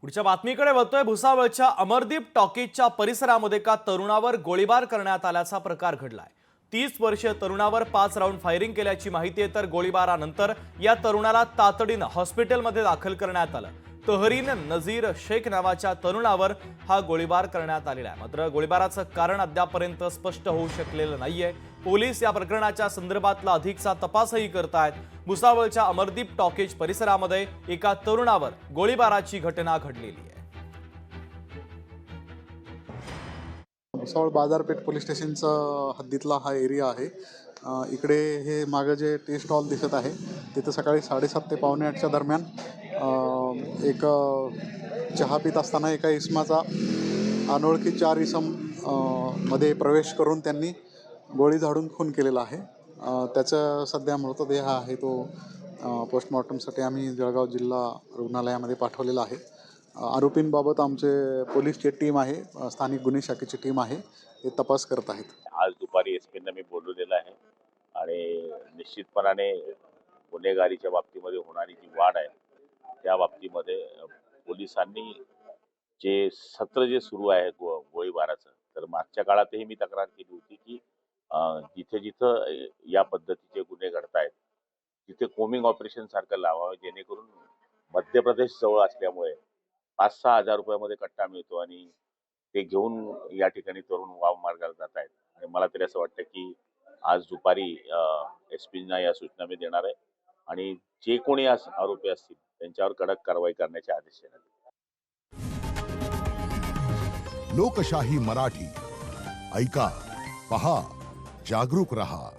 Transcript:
पुढच्या बातमीकडे वळतोय। भुसावळच्या अमरदीप टॉकीजच्या परिसरामध्ये एका तरुणावर गोळीबार करण्यात आल्याचा प्रकार घडलाय। 30 वर्षीय तरुणावर 5 राऊंड फायरिंग केल्याची माहिती आहे। तर गोळीबारानंतर या तरुणाला तातडीने हॉस्पिटलमध्ये दाखल करण्यात आलं। तहरीन नजीर शेख नावाच्या तरुणावर हा गोळीबार करण्यात आलेला आहे। मात्र गोळीबाराचं कारण अद्यापपर्यंत स्पष्ट होऊ शकलेलं नाहीये। पोलीस या प्रकरणाच्या संदर्भातला अधिकचा तपासही करतायत। भुसावळच्या अमरदीप टॉकीज परिसरामध्ये एका तरुणावर गोळीबाराची घटना घडलेली आहे। भुसावळ बाजारपेठ पोलीस स्टेशनचा हद्दीतला हा एरिया आहे। इकडे हे मागे जे टी स्टॉल दिसत आहे तिथे सकाळी 7:30 ते पावणे 8च्या दरम्यान एक चहा पित असताना एका इसमाचा अनोळखी 4 इसम मध्ये प्रवेश करून त्यांनी गोळी झाडून खून केलेला आहे। त्याचा सध्या मृतदेह आहे तो पोस्टमॉर्टमसाठी आम्ही जळगाव जिल्हा रुग्णालयामध्ये पाठवलेला आहे। आरोपींबाबत आमचे पोलीसची टीम आहे, स्थानिक गुन्हे शाखेची टीम आहे, ते तपास करत आहेत। आज दुपारी एसपींना मी बोलवलेलं आहे आणि निश्चितपणाने गुन्हेगारीच्या बाबतीमध्ये होणारी जी वाढ आहे त्या बाबतीमध्ये पोलिसांनी जे सत्र जे सुरू आहे गोळीबाराचं, तर मागच्या काळातही मी तक्रार केली होती की जिथे जिथं या पद्धतीचे गुन्हे घडतायत तिथे कोमिंग ऑपरेशन सारखं लावावं, जेणेकरून मध्य प्रदेश जवळ असल्यामुळे 5-6 हजार रुपयामध्ये कट्टा मिळतो आणि ते घेऊन या ठिकाणी तरुण वाव मार्गाला जात आहेत। आणि मला तरी असं वाटतं की आज दुपारी एसपींना या सूचना मी देणार आहे आणि जे कोणी आरोपी असतील त्यांच्यावर कडक कारवाई करण्याचे आदेश देण्यात येतील। लोकशाही मराठी ऐका, पहा, जागरूक रहा।